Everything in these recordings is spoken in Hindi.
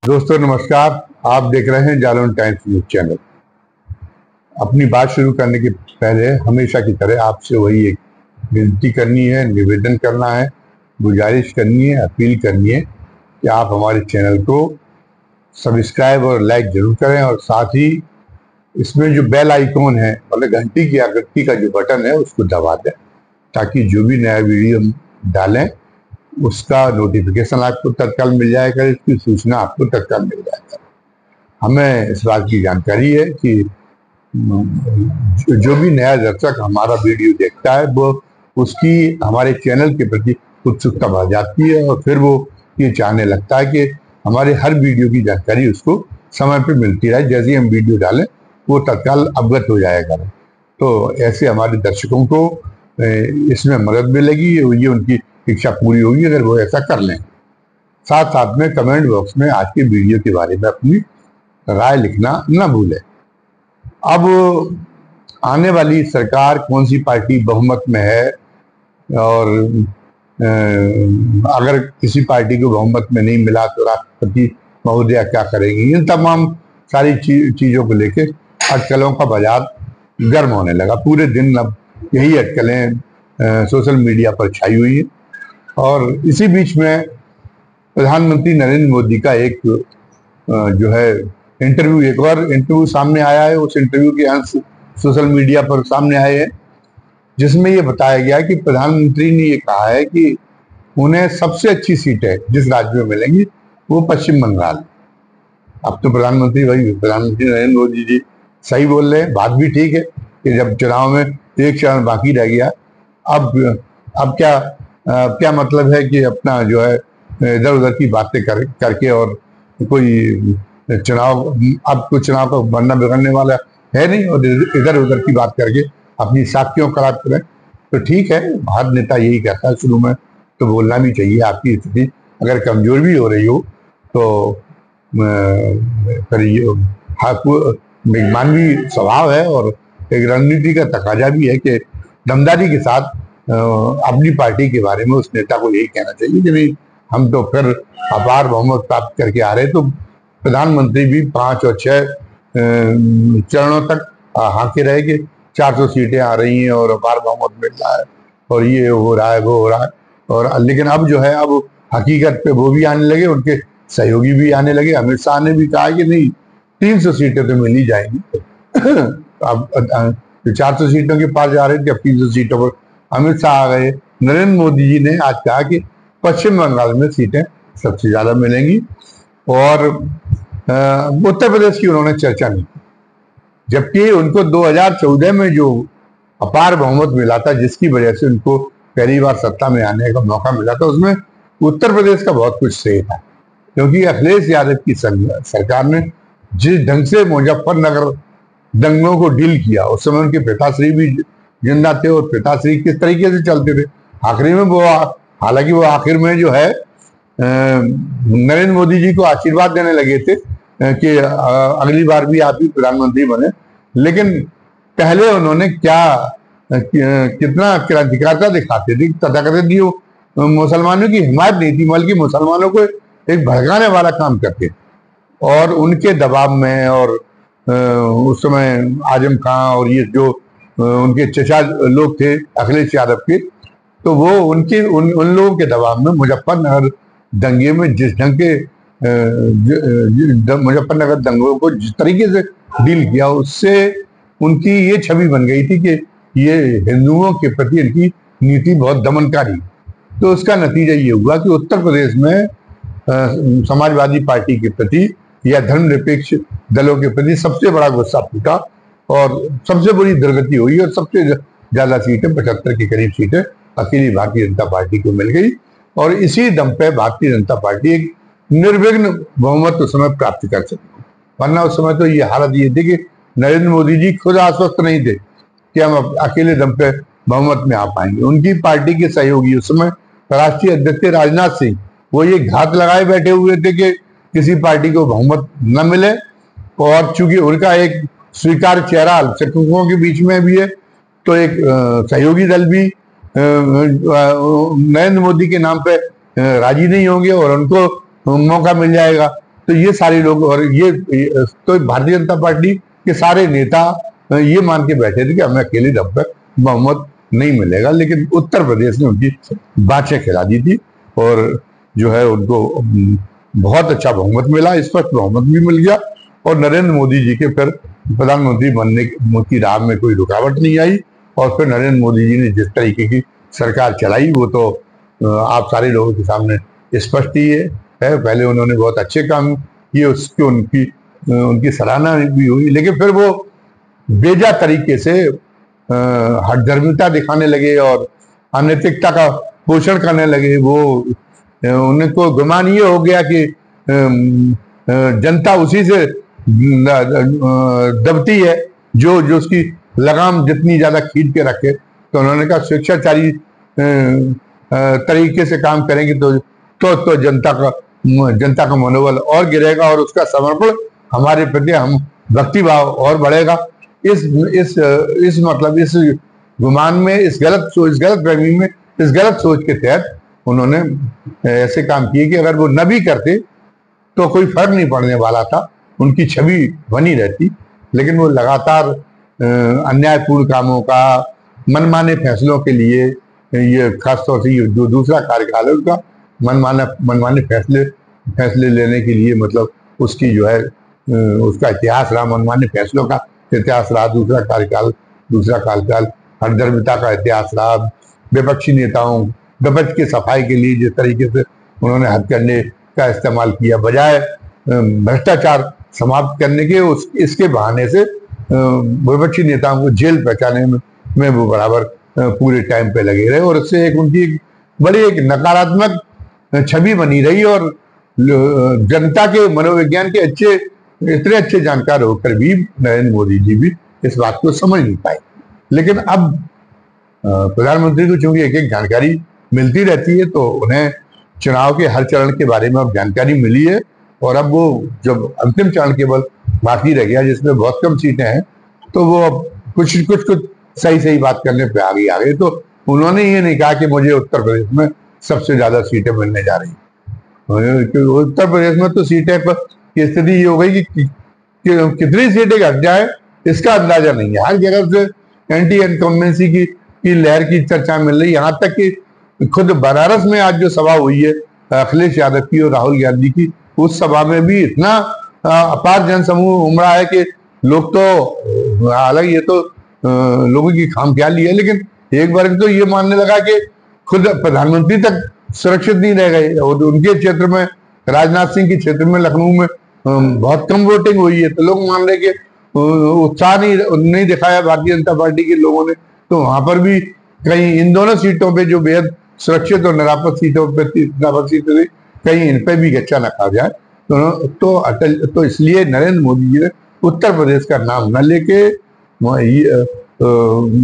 दोस्तों नमस्कार। आप देख रहे हैं जालौन टाइम्स न्यूज चैनल। अपनी बात शुरू करने के पहले हमेशा की तरह आपसे वही एक विनती करनी है, निवेदन करना है, गुजारिश करनी है, अपील करनी है कि आप हमारे चैनल को सब्सक्राइब और लाइक जरूर करें और साथ ही इसमें जो बेल आइकॉन है मतलब घंटी की आकृति का जो बटन है उसको दबा दें ताकि जो भी नया वीडियो हम डालें उसका नोटिफिकेशन आपको तत्काल मिल जाएगा, इसकी सूचना आपको तत्काल मिल जाएगा। हमें इस बात की जानकारी है कि जो भी नया दर्शक हमारा वीडियो देखता है वो उसकी हमारे चैनल के प्रति उत्सुकता बढ़ जाती है और फिर वो ये चाहने लगता है कि हमारे हर वीडियो की जानकारी उसको समय पे मिलती रहे, जैसे ही हम वीडियो डालें वो तत्काल अवगत हो जाएगा। तो ऐसे हमारे दर्शकों को इसमें मदद मिलेगी, ये उनकी इच्छा पूरी होगी अगर वो ऐसा कर लें। साथ साथ में कमेंट बॉक्स में आज के वीडियो के बारे में अपनी राय लिखना न भूलें। अब आने वाली सरकार कौन सी पार्टी बहुमत में है और अगर किसी पार्टी को बहुमत में नहीं मिला तो राष्ट्रपति महोदया क्या करेंगी, इन तमाम सारी चीजों को लेकर अटकलों का बाजार गर्म होने लगा। पूरे दिन अब यही अटकलें सोशल मीडिया पर छाई हुई है और इसी बीच में प्रधानमंत्री नरेंद्र मोदी का एक जो है इंटरव्यू, एक और इंटरव्यू सामने आया है। उस इंटरव्यू के अंश सोशल मीडिया पर सामने आए हैं जिसमें ये बताया गया कि प्रधानमंत्री ने ये कहा है कि उन्हें सबसे अच्छी सीटें जिस राज्य में मिलेंगी वो पश्चिम बंगाल। अब तो प्रधानमंत्री नरेंद्र मोदी जी सही बोल रहे हैं, बात भी ठीक है कि जब चुनाव में एक चरण बाकी रह गया, अब क्या मतलब है कि अपना जो है इधर उधर की बातें करके और कोई चुनाव, अब तो चुनाव का बनना बिगड़ने वाला है नहीं और इधर उधर की बात करके अपनी साख क्यों खराब करें। तो ठीक है, हर नेता यही कहता है, शुरू में तो बोलना भी चाहिए। आपकी स्थिति अगर कमजोर भी हो रही हो तो फिर मानवीय स्वभाव है और एक रणनीति का तकाजा भी है कि दमदारी के साथ अपनी पार्टी के बारे में उस नेता को यही कहना चाहिए कि भाई हम तो फिर अपार बहुमत प्राप्त करके आ रहे। तो प्रधानमंत्री भी 5 और 6 चरणों तक हाके रहे कि 400 सीटें आ रही हैं और अपार बहुमत मिल रहा है और ये हो रहा है वो हो रहा है। और लेकिन अब जो है अब हकीकत पे वो भी आने लगे, उनके सहयोगी भी आने लगे। अमित शाह ने भी कहा कि नहीं 300 सीटें तो मिल ही जाएंगी। अब 400 सीटों के पास जा रहे थे, अब 300 सीटों पर अमित शाह आ गए। नरेंद्र मोदी जी ने आज कहा कि पश्चिम बंगाल में सीटें सबसे ज्यादा मिलेंगी और उत्तर प्रदेश की उन्होंने चर्चा नहीं की, जबकि उनको 2014 में जो अपार बहुमत मिला था जिसकी वजह से उनको पहली बार सत्ता में आने का मौका मिला था, उसमें उत्तर प्रदेश का बहुत कुछ श्रेय था। क्योंकि अखिलेश यादव की सरकार ने जिस ढंग से मुजफ्फरनगर दंगों को डील किया, उस समय उनके पिताश्री भी जिंदा थे और पिताश्री किस तरीके से चलते थे। आखिरी में वो, हालांकि वो आखिर में जो है नरेंद्र मोदी जी को आशीर्वाद देने लगे थे कि अगली बार भी आप ही प्रधानमंत्री बने, लेकिन पहले उन्होंने कितना क्रांतिकारिता दिखाते थे। तथाकथित मुसलमानों की हिमायत नहीं थी बल्कि मुसलमानों को एक भड़काने वाला काम करते और उनके दबाव में और उस समय आजम खां और ये जो उनके चचा लोग थे अखिलेश यादव के, तो वो उन लोगों के दबाव में मुजफ्फरनगर दंगे में जिस ढंग के मुजफ्फरनगर दंगों को जिस तरीके से डील किया, उससे उनकी ये छवि बन गई थी कि ये हिंदुओं के प्रति इनकी नीति बहुत दमनकारी। तो उसका नतीजा ये हुआ कि उत्तर प्रदेश में समाजवादी पार्टी के प्रति या धर्मनिरपेक्ष दलों के प्रति सबसे बड़ा गुस्सा फूटा और सबसे बड़ी दुर्गति हुई और सबसे ज्यादा सीटें 75 के करीब सीटें अकेली भारतीय जनता पार्टी को मिल गई। और इसी दम पे भारतीय जनता पार्टी एक निर्विघ्न बहुमत उस समय प्राप्त कर सकी। वरना उस समय तो ये हालत ये थी कि नरेंद्र मोदी जी खुद आश्वस्त नहीं थे कि हम अकेले दम पे बहुमत में आ पाएंगे। उनकी पार्टी के सहयोगी उस समय राष्ट्रीय अध्यक्ष राजनाथ सिंह, वो ये घात लगाए बैठे हुए थे कि किसी पार्टी को बहुमत न मिले। और चूंकि उनका एक स्वीकार चेहरा अल्पसंख्यकों के बीच में भी है, तो एक सहयोगी दल भी नरेंद्र मोदी के नाम पे राजी नहीं होंगे और उनको मौका मिल जाएगा। तो ये सारे लोग और ये तो भारतीय जनता पार्टी के सारे नेता ये मान के बैठे थे कि हमें अकेले दम पर बहुमत नहीं मिलेगा, लेकिन उत्तर प्रदेश ने उनकी बातें खिला दी थी और जो है उनको बहुत अच्छा बहुमत मिला, स्पष्ट बहुमत भी मिल गया और नरेंद्र मोदी जी के फिर प्रधानमंत्री बनने की राह में कोई रुकावट नहीं आई। और फिर नरेंद्र मोदी जी ने जिस तरीके की सरकार चलाई वो तो आप सारे लोगों के सामने स्पष्ट ही है। पहले उन्होंने बहुत अच्छे काम किए, उसकी उनकी सराहना भी हुई, लेकिन फिर वो बेजा तरीके से हठधर्मिता दिखाने लगे और अनैतिकता का पोषण करने लगे। वो उनको गुमान ये हो गया कि जनता उसी से दबती है जो उसकी लगाम जितनी ज्यादा खींच के रखे। तो उन्होंने कहा स्वेच्छाचारी तरीके से काम करेंगे तो जनता का मनोबल और गिरेगा और उसका समर्पण हमारे प्रति हम भक्ति भाव और बढ़ेगा। इस गुमान में, इस गलत फहमी में, इस गलत सोच के तहत उन्होंने ऐसे काम किए कि अगर वो न भी करते तो कोई फर्क नहीं पड़ने वाला था, उनकी छवि बनी रहती। लेकिन वो लगातार अन्यायपूर्ण कामों का, मनमाने फैसलों के लिए, ये खासतौर से ये जो दूसरा कार्यकाल है उसका मनमाने फैसले लेने के लिए, मतलब उसकी जो है उसका इतिहास रहा, मनमाने फैसलों का इतिहास रहा दूसरा कार्यकाल, हठधर्मिता का इतिहास रहा। विपक्षी नेताओं विपक्ष की सफाई के लिए जिस तरीके से उन्होंने हथकंडे का इस्तेमाल किया, बजाय भ्रष्टाचार समाप्त करने के, इसके बहाने से विपक्षी नेताओं को जेल पहुंचाने में वो बराबर पूरे टाइम पे लगे रहे और उससे उनकी बड़ी एक नकारात्मक छवि बनी रही। और जनता के मनोविज्ञान के इतने अच्छे जानकार होकर भी नरेंद्र मोदी जी भी इस बात को समझ नहीं पाए। लेकिन अब प्रधानमंत्री को चूंकि एक जानकारी मिलती रहती है तो उन्हें चुनाव के हर चरण के बारे में अब जानकारी मिली है और अब वो जब अंतिम चरण केवल बाकी रह गया जिसमें बहुत कम सीटें हैं तो वो अब कुछ सही बात करने पे आ गए। तो उन्होंने ये नहीं कहा कि मुझे उत्तर प्रदेश में सबसे ज्यादा सीटें मिलने जा रही। उत्तर प्रदेश में तो सीटें की स्थिति ये हो गई कि कितनी सीटें घट जाए इसका अंदाजा नहीं है। हर जगह से एंटी इनकम्बेंसी की लहर की चर्चा मिल रही। यहाँ तक कि खुद बनारस में आज जो सभा हुई है अखिलेश यादव की और राहुल गांधी की, उस सभा में भी इतना अपार जनसमूह उमड़ा है कि लोग तो, हालांकि ये तो लोगों की खामख्याली है, लेकिन एक बार तो ये मानने लगा कि खुद प्रधानमंत्री तक सुरक्षित नहीं रह गए। और उनके क्षेत्र में, राजनाथ सिंह के क्षेत्र में, लखनऊ में बहुत कम वोटिंग हुई है, तो लोग मान रहे कि उत्साह नहीं दिखाया भारतीय जनता पार्टी के लोगों ने। तो वहां पर भी कहीं इन दोनों सीटों पे जो बेहद सुरक्षित और निरापद सीटों पे थी, कहीं इन पे भी गच्चा न खा जाए। तो इसलिए नरेंद्र मोदी जी ने उत्तर प्रदेश का नाम न लेके,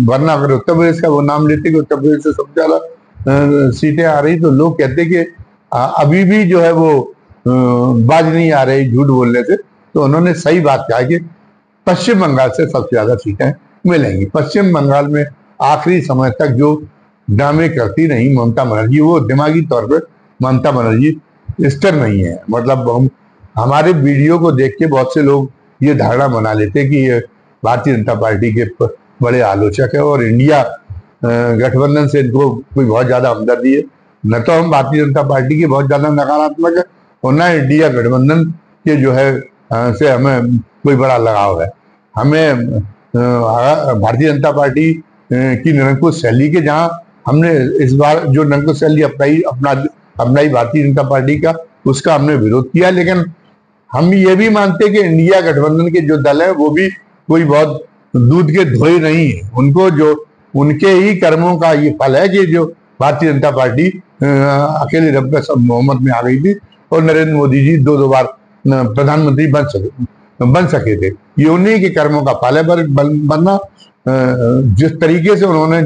वरना अगर उत्तर प्रदेश का वो नाम लेते कि उत्तर प्रदेश से सबसे ज्यादा सीटें आ रही तो लोग कहते कि अभी भी जो है वो बाज नहीं आ रही झूठ बोलने से। तो उन्होंने सही बात कहा कि पश्चिम बंगाल से सबसे ज्यादा सीटें मिलेंगी। पश्चिम बंगाल में आखिरी समय तक जो ड्रामे करती रही ममता बनर्जी, वो दिमागी तौर पर ममता बनर्जी स्थिर नहीं है। मतलब हमारे वीडियो को देख के बहुत से लोग ये धारणा बना लेते कि ये भारतीय जनता पार्टी के बड़े आलोचक है और इंडिया गठबंधन से इनको कोई बहुत ज्यादा हमदर्दी है। न तो हम भारतीय जनता पार्टी के बहुत ज्यादा नकारात्मक है और न इंडिया गठबंधन के जो है से हमें कोई बड़ा लगाव है। हमें भारतीय जनता पार्टी की निरंकुश शैली के, जहां हमने इस बार जो निरंकुश शैली अपनाई भारतीय जनता पार्टी का, उसका हमने विरोध किया। लेकिन हम ये भी मानते कि इंडिया गठबंधन के जो दल है वो भी कोई बहुत दूध के धोए नहीं है। उनको जो उनके ही कर्मों का ये फल है कि जो भारतीय जनता पार्टी अकेले दम पे सब बहुमत में आ गई थी और नरेंद्र मोदी जी दो बार प्रधानमंत्री बन सके थे। ये उन्हीं के कर्मों का फल है। बनना जिस तरीके से उन्होंने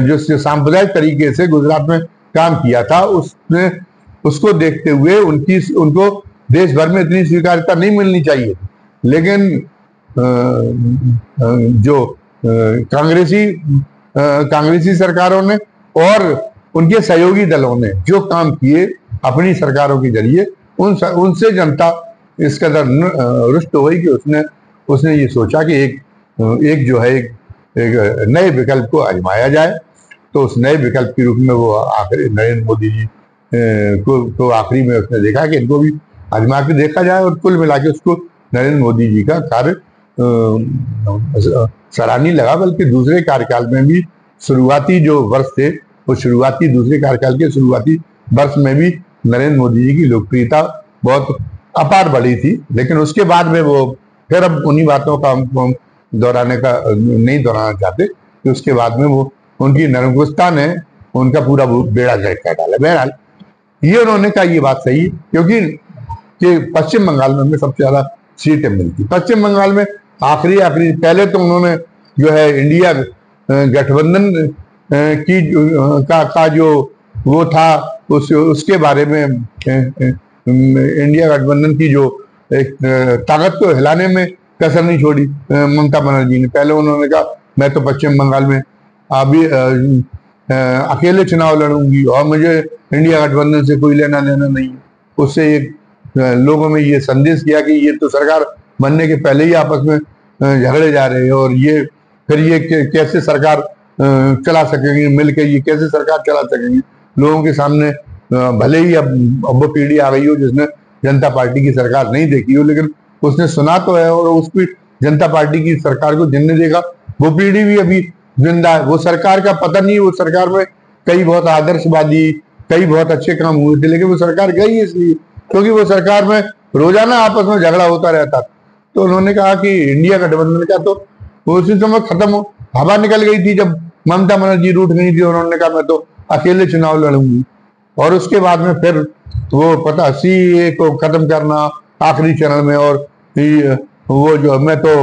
जिस सांप्रदायिक तरीके से गुजरात में काम किया था, उसको देखते हुए उनको देश भर में इतनी स्वीकार्यता नहीं मिलनी चाहिए। लेकिन जो कांग्रेसी सरकारों ने और उनके सहयोगी दलों ने जो काम किए अपनी सरकारों के जरिए, उनसे जनता इस कदर रुष्ट हो गई कि उसने ये सोचा कि एक जो है एक नए विकल्प को आजमाया जाए। तो उस नए विकल्प के रूप में वो आखिरी नरेंद्र मोदी जी को आखिरी में उसने देखा कि इनको भी आजमा के देखा जाए, और कुल मिला के उसको नरेंद्र मोदी जी का कार्य सराहनीय लगा। बल्कि दूसरे कार्यकाल में भी शुरुआती जो वर्ष थे, वो दूसरे कार्यकाल के शुरुआती वर्ष में भी नरेंद्र मोदी जी की लोकप्रियता बहुत अपार बढ़ी थी। लेकिन उसके बाद में वो फिर अब उन्हीं बातों का हम दोहराने का नहीं दोहराना चाहते कि उसके बाद में वो उनकी नरमगुस्ता ने उनका पूरा बेड़ा गर्क कर डाला। बहरहाल ये उन्होंने कहा ये बात सही है, क्योंकि कि पश्चिम बंगाल में हमें सबसे ज्यादा सीटें मिलती। पश्चिम बंगाल में आखिरी पहले तो उन्होंने जो है इंडिया गठबंधन की का जो वो था उसके बारे में इंडिया गठबंधन की जो एक ताकत को हिलाने में कसर नहीं छोड़ी ममता बनर्जी ने। पहले उन्होंने कहा मैं तो पश्चिम बंगाल में अभी अकेले चुनाव लड़ूंगी और मुझे इंडिया गठबंधन से कोई लेना देना नहीं है। उससे एक लोगों में ये संदेश किया कि ये तो सरकार बनने के पहले ही आपस में झगड़े जा रहे हैं, और ये फिर ये कैसे सरकार चला सकेंगे, मिलकर ये कैसे सरकार चला सकेंगे। लोगों के सामने भले ही अब वो पीढ़ी आ गई हो जिसने जनता पार्टी की सरकार नहीं देखी हो, लेकिन उसने सुना तो है, और उसकी जनता पार्टी की सरकार को जिनने देखा वो पीढ़ी भी अभी जिंदा है। वो सरकार का पता नहीं, वो सरकार में कई बहुत आदर्शवादी कई बहुत अच्छे काम हुए थे, लेकिन वो सरकार गई इसलिए क्योंकि वो सरकार में रोजाना आपस में झगड़ा होता रहता। तो उन्होंने कहा कि इंडिया गठबंधन का तो उसी समय खत्म हो, हवा निकल गई थी जब ममता बनर्जी रूठ गई थी। उन्होंने कहा मैं तो अकेले चुनाव लड़ूंगी, और उसके बाद में फिर वो पता सीए को खत्म करना आखिरी चरण में, और वो जो मैं तो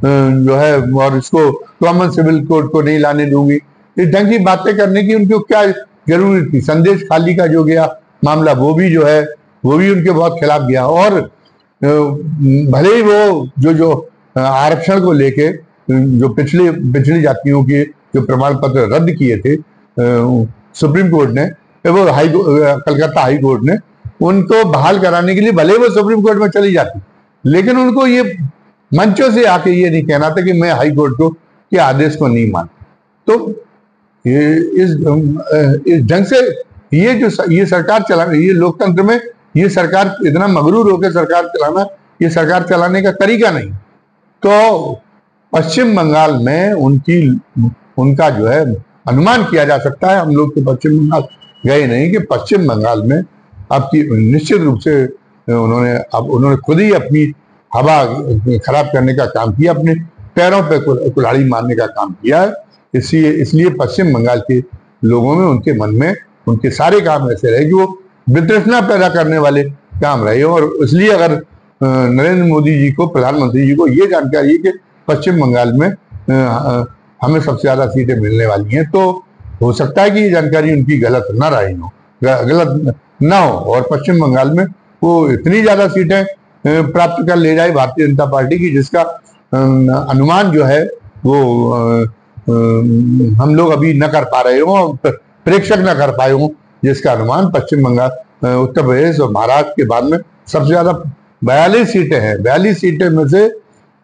जो है और इसको कॉमन सिविल कोड को नहीं लाने दूंगी, इस ढंग की बातें करने की उनको क्या जरूरी थी। संदेश खाली का जो गया मामला वो भी जो है वो भी उनके बहुत खिलाफ गया। और भले ही वो जो आरक्षण को लेके जो पिछली जातियों के जो प्रमाण पत्र रद्द किए थे सुप्रीम कोर्ट ने, वो कलकत्ता हाई कोर्ट ने उनको बहाल कराने के लिए भले वो सुप्रीम कोर्ट में चली जाती, लेकिन उनको ये मंचों से आके ये नहीं कहना था कि मैं हाई कोर्ट को के आदेश को नहीं मानता। तो इस ढंग से ये सरकार चला, ये लोकतंत्र में ये सरकार इतना मगरूर होकर सरकार चलाना, ये सरकार चलाने का तरीका नहीं। तो पश्चिम बंगाल में उनका जो है अनुमान किया जा सकता है, हम लोग तो पश्चिम बंगाल गए नहीं, कि पश्चिम बंगाल में अब की निश्चित रूप से उन्होंने खुद ही अपनी हवा खराब करने का काम किया, अपने पैरों पे कुल्हाड़ी मारने का काम किया है। इसलिए पश्चिम बंगाल के लोगों में उनके मन में उनके सारे काम ऐसे रहे कि वो वितृष्णा पैदा करने वाले काम रहे। और इसलिए अगर नरेंद्र मोदी जी को, प्रधानमंत्री जी को ये जानकारी है कि पश्चिम बंगाल में हमें सबसे ज्यादा सीटें मिलने वाली हैं, तो हो सकता है कि ये जानकारी उनकी गलत ना हो और पश्चिम बंगाल में वो इतनी ज्यादा सीटें प्राप्त कर ले जाए भारतीय जनता पार्टी की, जिसका अनुमान जो है वो हम लोग अभी न कर पा रहे हो, प्रेक्षक न कर पाए हो, जिसका अनुमान पश्चिम बंगाल, उत्तर प्रदेश और महाराष्ट्र के बाद में सबसे ज्यादा 42 सीटें हैं। 42 सीटें में से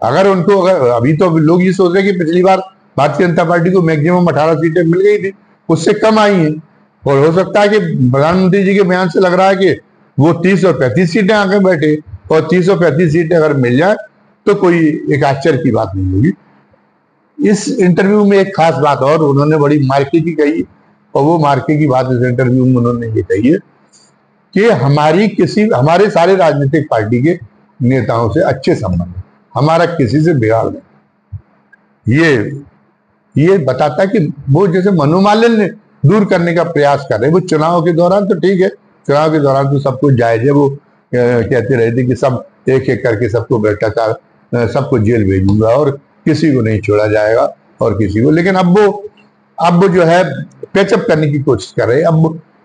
अगर अभी तो लोग ये सोच रहे हैं कि पिछली बार भारतीय जनता पार्टी को मैक्सिमम 18 सीटें मिल गई थी, उससे कम आई हैं, और हो सकता है कि प्रधानमंत्री जी के बयान से लग रहा है कि वो 30 और 35 सीटें आके बैठे, और 30 और 35 सीटें अगर मिल जाए तो कोई एक आश्चर्य की बात नहीं होगी। इस इंटरव्यू में एक खास बात और उन्होंने बड़ी मार्के की कही, और वो मार्के की बात इस इंटरव्यू में उन्होंने ये कही है कि हमारे सारे राजनीतिक पार्टी के नेताओं से अच्छे संबंध, हमारा किसी से बिगाड़ नहीं। ये बताता है कि वो जैसे मनोमालिन्य दूर करने का प्रयास कर रहे हैं। वो चुनाव के दौरान तो ठीक है, चुनाव के दौरान तो सब कुछ जायज है, वो कहते रहे थे कि सब एक एक करके सबको भ्रष्टाचार, सबको जेल भेजूंगा और किसी को नहीं छोड़ा जाएगा और किसी को, लेकिन अब वो जो है पैचअप करने की कोशिश कर रहे हैं,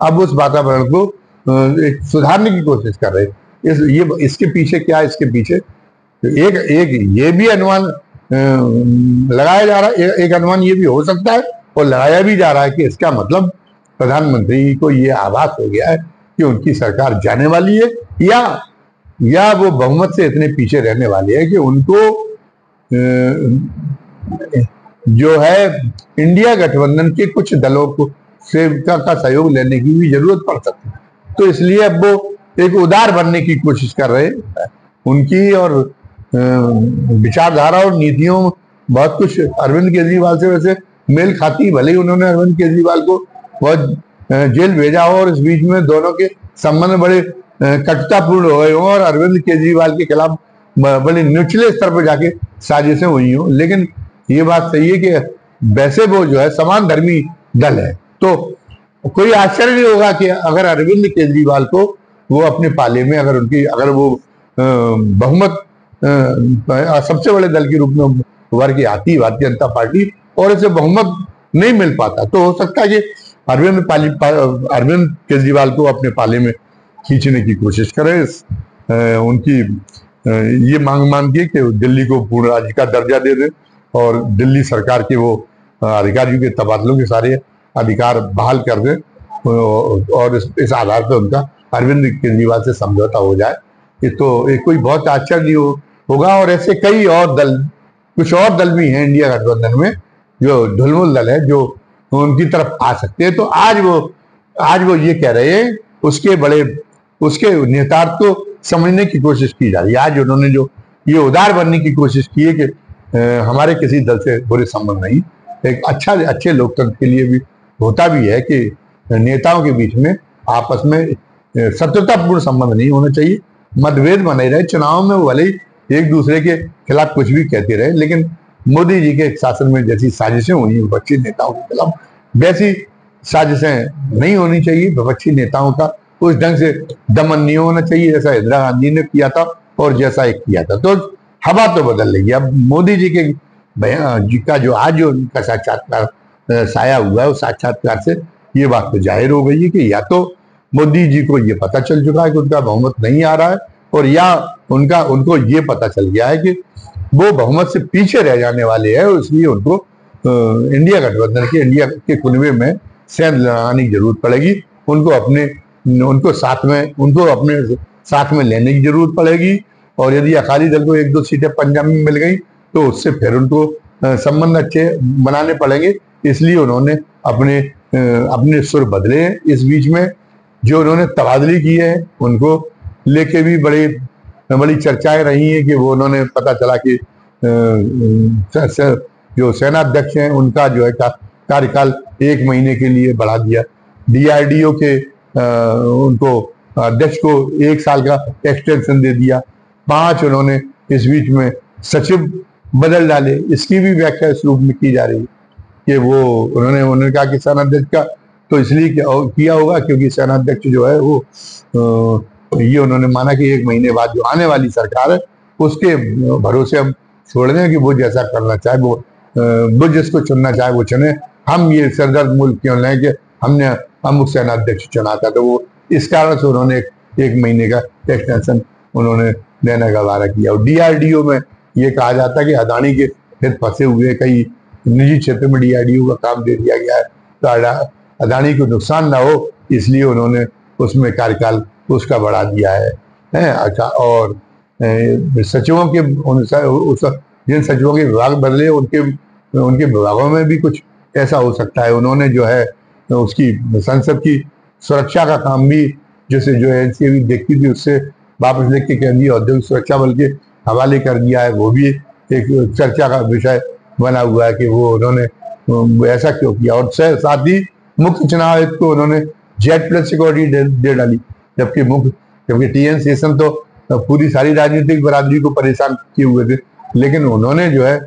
अब उस वातावरण को एक सुधारने की कोशिश कर रहे हैं। इसके पीछे क्या है? इसके पीछे एक ये भी अनुमान लगाया जा रहा है, एक अनुमान ये भी हो सकता है और लगाया भी जा रहा है कि इसका मतलब प्रधानमंत्री को ये आभास हो गया है कि उनकी सरकार जाने वाली है, या या वो बहुमत से इतने पीछे रहने वाले हैं कि उनको जो है इंडिया गठबंधन के कुछ दलों को से का सहयोग लेने की भी जरूरत पड़ सकती है। तो इसलिए अब वो एक उदार बनने की कोशिश कर रहे हैं। उनकी और विचारधारा और नीतियों बहुत कुछ अरविंद केजरीवाल से वैसे मेल खाती, भले ही उन्होंने अरविंद केजरीवाल को बहुत जेल भेजा हो और इस बीच में दोनों के संबंध बड़े कटुतापूर्ण हो गए हों और अरविंद केजरीवाल के खिलाफ बड़े निचले स्तर पर जाके साजिशें हुई हों, लेकिन ये बात सही है कि वैसे वो जो है समान धर्मी दल है। तो कोई आश्चर्य नहीं होगा कि अगर अरविंद केजरीवाल को वो अपने पाले में अगर वो बहुमत सबसे बड़े दल के रूप में उभर के आती भारतीय जनता पार्टी और इसे बहुमत नहीं मिल पाता, तो हो सकता है कि अरविंद केजरीवाल को अपने पाले में खींचने की कोशिश करे। उनकी ये मांग मान के कि दिल्ली को पूर्ण राज्य का दर्जा दे दे और दिल्ली सरकार के वो अधिकारियों के तबादलों के सारे अधिकार बहाल कर दे और इस आधार पर उनका अरविंद केजरीवाल से समझौता हो जाए। ये तो एक कोई बहुत आश्चर्य नहीं होगा। और ऐसे कई और दल, कुछ और दल भी हैं इंडिया गठबंधन में जो ढुलमुल दल है, जो उनकी तरफ आ सकते हैं। तो आज वो ये कह रहे हैं, उसके नेतृत्व को समझने की कोशिश की जा रही है। आज उन्होंने जो ये उदार बनने की कोशिश की है कि हमारे किसी दल से बुरे संबंध नहीं। एक अच्छे लोकतंत्र के लिए भी होता भी है कि नेताओं के बीच में आपस में शत्रुतापूर्ण संबंध नहीं होना चाहिए, मतभेद बने रहे। चुनाव में वो भले ही एक दूसरे के खिलाफ कुछ भी कहते रहे, लेकिन मोदी जी के शासन में जैसी साजिशें हुई विपक्षी नेताओं के खिलाफ, वैसी साजिशें नहीं होनी चाहिए। विपक्षी नेताओं का उस ढंग से दमन नहीं होना चाहिए जैसा इंदिरा गांधी ने किया था और जैसा एक किया था। तो हवा तो बदल रही है। अब मोदी जी के का जो आज जो उनका साक्षात्कार साया हुआ है, उस साक्षात्कार से ये बात तो जाहिर हो गई है कि या तो मोदी जी को ये पता चल चुका है कि उनका बहुमत नहीं आ रहा है, और या उनको ये पता चल गया है कि वो बहुमत से पीछे रह जाने वाले हैं, और इसलिए उनको इंडिया गठबंधन के इंडिया के कुनबे में सेंध लगाने की जरूरत पड़ेगी। उनको अपने साथ में लेने की जरूरत पड़ेगी। और यदि अकाली दल को 1-2 सीटें पंजाब में मिल गई तो उससे फिर उनको संबंध अच्छे बनाने पड़ेंगे। इसलिए उन्होंने अपने सुर बदले हैं। इस बीच में जो उन्होंने तबादले किए हैं उनको लेके भी बड़ी चर्चाएं रही हैं कि वो उन्होंने पता चला कि जो सेनाध्यक्ष हैं उनका जो है कार्यकाल 1 महीने के लिए बढ़ा दिया। DRDO के उनको अध्यक्ष को 1 साल का एक्सटेंशन दे दिया। 5 उन्होंने इस बीच में सचिव बदल डाले। इसकी भी व्याख्या इस रूप में की जा रही है कि उन्होंने कहा कि सेनाध्यक्ष का तो इसलिए किया होगा क्योंकि सेनाध्यक्ष जो है वो ये उन्होंने माना कि 1 महीने बाद जो आने वाली सरकार है उसके भरोसे हम छोड़ दें कि वो जैसा करना चाहे वो जिसको चुनना चाहे वो चुने। हम ये सरदर्द मुल्क क्यों लें कि हमने अमुक सेनाध्यक्ष चुना था। तो वो इस कारण से उन्होंने 1 महीने का एक्सटेंशन उन्होंने देने का वादा किया। और DRDO में ये कहा जाता है कि अदानी के हित फंसे हुए कई निजी क्षेत्र में DRDO का काम दे दिया गया है, तो अदानी को नुकसान ना हो इसलिए उन्होंने उसमें कार्यकाल उसका बढ़ा दिया है। अच्छा, और सचिवों के जिन सचिवों के विभाग बदले उनके विभागों में भी कुछ ऐसा हो सकता है। उन्होंने जो है उसकी संसद की सुरक्षा का काम भी जो NCA देखती थी उससे वापस लेके केंद्रीय औद्योगिक सुरक्षा बल के हवाले कर दिया है। वो भी एक चर्चा का विषय बना हुआ है कि वो उन्होंने ऐसा क्यों किया। और साथ ही मुख्य चुनाव आयुक्त को उन्होंने Z+ सिक्योरिटी दे डाली, जबकि TN शेषन तो पूरी सारी राजनीतिक बरादरी को परेशान किए हुए थे। लेकिन उन्होंने जो है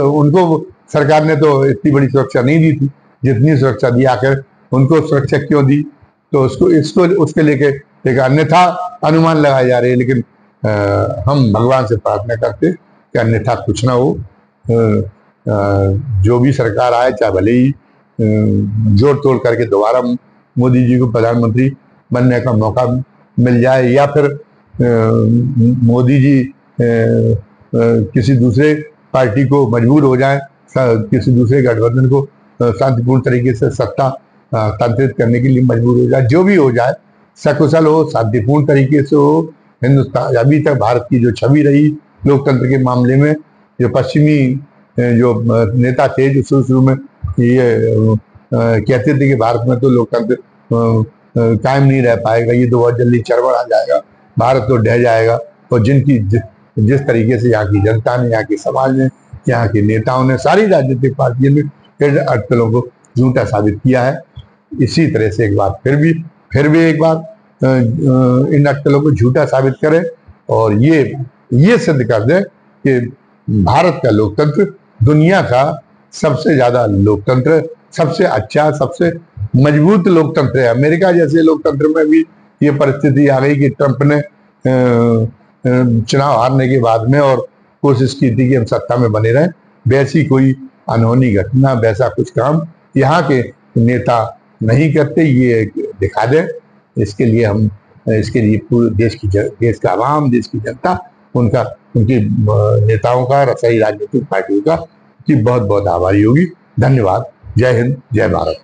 उनको सरकार ने तो इतनी बड़ी सुरक्षा नहीं दी थी जितनी सुरक्षा दी। आखिर उनको सुरक्षा क्यों दी, तो उसके लेके एक अन्यथा अनुमान लगाए जा रहे हैं। लेकिन हम भगवान से प्रार्थना करते कि अन्यथा कुछ ना हो। जो भी सरकार आए, चाहे भले ही जोड़ तोड़ करके दोबारा मोदी जी को प्रधानमंत्री बनने का मौका मिल जाए, या फिर मोदी जी किसी दूसरे पार्टी को मजबूर हो जाए, किसी दूसरे गठबंधन को शांतिपूर्ण तरीके से सत्ता तांत्रित करने के लिए मजबूर हो जाए। जो भी हो जाए, सकुशल हो, शांतिपूर्ण तरीके से हो। हिंदुस्तान अभी तक भारत की जो छवि रही लोकतंत्र के मामले में, जो पश्चिमी जो नेता थे जो शुरू शुरू में ये कहते थे कि भारत में तो लोकतंत्र कायम नहीं रह पाएगा, ये तो बहुत जल्दी चरमरा जाएगा, भारत तो ढह जाएगा। और जिनकी जिस तरीके से यहाँ की जनता ने, यहाँ के समाज ने, यहाँ के नेताओं ने, सारी राजनीतिक पार्टियों ने फिर अटकलों को झूठा साबित किया है। इसी तरह से एक बार फिर भी एक बार इन अटकलों को झूठा साबित करें और ये सिद्ध कर दे कि भारत का लोकतंत्र दुनिया का सबसे ज्यादा लोकतंत्र, सबसे अच्छा, सबसे मजबूत लोकतंत्र है। अमेरिका जैसे लोकतंत्र में भी ये परिस्थिति आ गई कि ट्रंप ने चुनाव हारने के बाद में और कोशिश की थी कि हम सत्ता में बने रहें, वैसी कोई अनहोनी घटना, वैसा कुछ काम यहाँ के नेता नहीं करते। ये दिखा दे, इसके लिए पूरे देश का आवाम, देश की जनता, उनकी नेताओं का, सही राजनीतिक पार्टियों का की बहुत बहुत आभारी होगी। धन्यवाद। जय हिंद, जय भारत।